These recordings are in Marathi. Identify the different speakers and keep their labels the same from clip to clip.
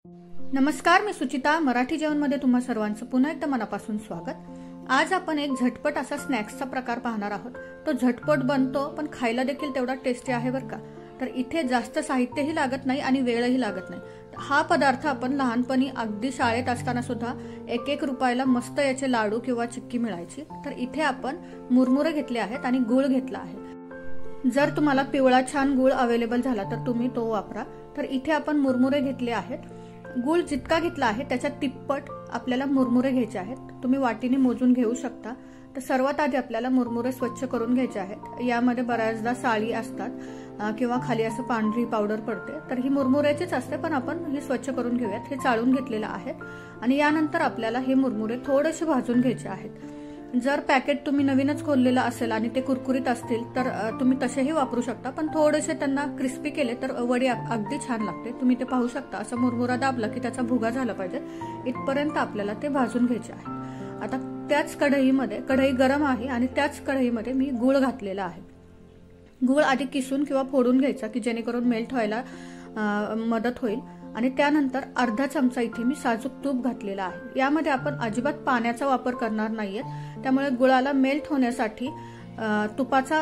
Speaker 1: नमस्कार, मी सुचिता. मराठी जेवणमध्ये तुम्हा सर्वांचं पुन्हा एकदा मनापासून स्वागत. आज आपण एक झटपट असा स्नॅक्सचा प्रकार पाहणार आहोत. तो झटपट बनतो पण खायला देखील तेवढा टेस्टी आहे बरं का. तर इथे जास्त साहित्यही लागत नाही आणि वेळही लागत नाही. हा पदार्थ आपण लहानपणी अगदी शाळेत असताना सुद्धा 1-1 रुपयाला मस्त याचे लाडू किंवा चिक्की मिळायची. तर इथे आपण मुरमुरे घेतले आहेत आणि गूळ घेतला आहे. जर तुम्हाला पिवळा छान गूळ अवेलेबल झाला तर तुम्ही तो वापरा. तर इथे आपण मुरमुरे घेतले आहेत. गूळ जितका घेतला आहे त्याच्या तिप्पट आपल्याला मुरमुरे घ्यायचे आहेत. तुम्ही वाटीने मोजून घेऊ शकता. तर सर्वात आधी आपल्याला मुरमुरे स्वच्छ करून घ्यायचे आहेत. यामध्ये बऱ्याचदा साळी असतात किंवा खाली असं पांढरी पावडर पडते. तर ही मुरमुऱ्याचीच असते, पण आपण ही स्वच्छ करून घेऊयात. हे चाळून घेतलेलं आहे आणि यानंतर आपल्याला हे मुरमुरे थोडेसे भाजून घ्यायचे आहेत. जर पॅकेट तुम्ही नवीनच खोललेलं असेल आणि ते कुरकुरीत असतील तर तुम्ही तसेही वापरू शकता, पण थोडेसे त्यांना क्रिस्पी केले तर वडी अगदी छान लागते. तुम्ही ते पाहू शकता. असं मुरमुरा दाबला की त्याचा भुगा झाला पाहिजे इथपर्यंत आपल्याला ते भाजून घ्यायचे आहे. आता त्याच कढईमध्ये, कढई गरम आहे आणि त्याच कढईमध्ये मी गूळ घातलेला आहे. गूळ आधी किसून किंवा फोडून घ्यायचा की जेणेकरून मेल्ट व्हायला मदत होईल. आणि त्यानंतर अर्धा चमचा इथे मी साजूक तूप घातलेला आहे. यामध्ये आपण अजिबात पाण्याचा वापर करणार नाहीये, त्यामुळे गुळाला मेल्ट होण्यासाठी तुपाचा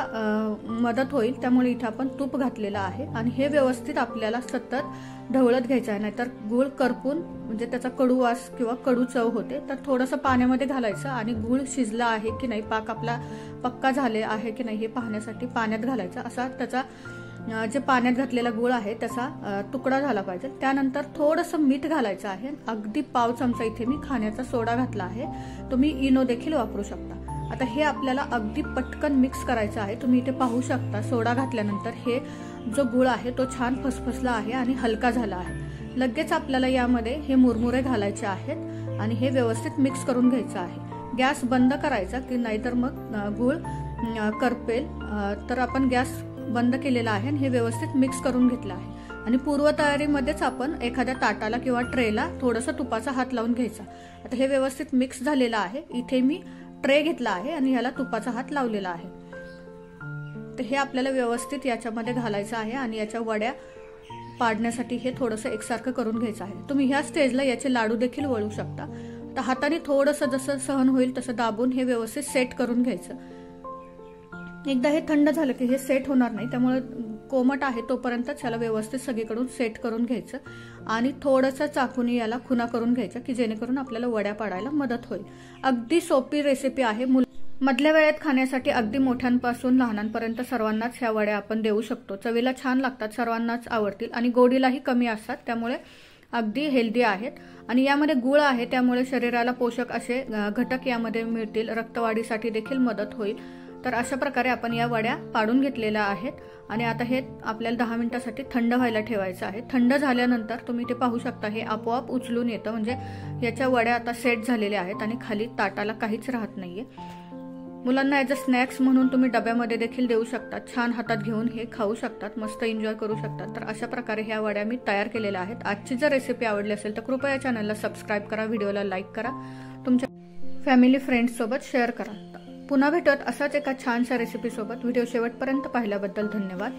Speaker 1: मदत होईल. त्यामुळे इथे आपण तूप घातलेला आहे आणि हे व्यवस्थित आपल्याला सतत ढवळत घ्यायचं आहे, नाहीतर गूळ करपून म्हणजे त्याचा कडू वास किंवा कडू चव होते. तर थोडंसं पाण्यामध्ये घालायचं आणि गूळ शिजला आहे की नाही, पाक आपला पक्का झाले आहे की नाही हे पाहण्यासाठी पाण्यात घालायचं. असा त्याचा जे पाण्यात घातलेला गूळ आहे त्याचा तुकडा झाला पाहिजे. त्यानंतर थोडंसं मीठ घालायचं आहे. अगदी पाव चमचा इथे मी खाण्याचा सोडा घातला आहे. तुम्ही इनो देखील वापरू शकता. आता हे आपल्याला अगदी पटकन मिक्स करायचं आहे. तुम्ही इथे पाहू शकता सोडा घातल्यानंतर हे जो गूळ आहे तो छान फसफसला आहे आणि हलका झाला आहे. लगेच आपल्याला यामध्ये हे मुरमुरे घालायचे आहेत आणि हे व्यवस्थित मिक्स करून घ्यायचं आहे. गॅस बंद करायचा की नाहीतर मग गूळ करपेल. तर आपण गॅस बंद केलेला आहे आणि हे व्यवस्थित मिक्स करून घेतलं आहे. आणि पूर्वतयारीमध्येच आपण एखाद्या ताटाला किंवा ट्रेला थोडंसं तुपाचा हात लावून घ्यायचा. आता हे व्यवस्थित मिक्स झालेलं आहे. इथे मी ट्रे घेतला आहे आणि ह्याला तुपाचा हात लावलेला आहे. तर हे आपल्याला व्यवस्थित याच्यामध्ये घालायचं आहे आणि याच्या वड्या पाडण्यासाठी हे थोडंसं एकसारखं करून घ्यायचं आहे. तुम्ही ह्या स्टेजला याचे लाडू देखील वळू शकता. तर हाताने थोडंसं जसं सहन होईल तसं दाबून हे व्यवस्थित सेट करून घ्यायचं. एकदा हे थंड झालं की हे सेट होणार नाही, त्यामुळे कोमट आहे तोपर्यंत याला व्यवस्थित सगळीकडून सेट करून घ्यायचं आणि थोडंसं चाकूने याला खुना करून घ्यायचं की जेणेकरून आपल्याला वड्या पाडायला मदत होईल. अगदी सोपी रेसिपी आहे. मधल्या वेळेत खाण्यासाठी अगदी मोठ्यांपासून लहानांपर्यंत सर्वांनाच ह्या वड्या आपण देऊ शकतो. चवीला छान लागतात, सर्वांनाच आवडतील आणि गोडीलाही कमी असतात, त्यामुळे अगदी हेल्दी आहेत. आणि यामध्ये गूळ आहे त्यामुळे शरीराला पोषक असे घटक यामध्ये मिळतील. रक्तवाढीसाठी देखील मदत होईल. तर अशा प्रकारे आपण या वड्या पाडून घेतलेल्या आहेत आणि आता हे आपल्याला 10 मिनिटांसाठी थंड व्हायला ठेवायचं आहे. थंड झाल्यानंतर तुम्ही ते पाहू शकता हे आपोआप उचलून येतं, म्हणजे याच्या वड्या आता सेट झालेल्या आहेत आणि खाली ताटाला काहीच राहत नाहीये. मुलांना ॲज अ स्नॅक्स म्हणून तुम्ही डब्यामध्ये देखील देऊ शकता. छान हातात घेऊन हे खाऊ शकतात, मस्त एन्जॉय करू शकतात. तर अशा प्रकारे ह्या वड्या मी तयार केलेल्या आहेत. आजची जर रेसिपी आवडली असेल तर कृपया चॅनलला सबस्क्राईब करा, व्हिडिओला लाईक करा, तुमच्या फॅमिली फ्रेंड्स सोबत शेअर करा. पुन्हा भेटत असाच एका छानशा रेसिपी सोबत. व्हिडिओ शेवटपर्यंत पाहिल्याबद्दल धन्यवाद.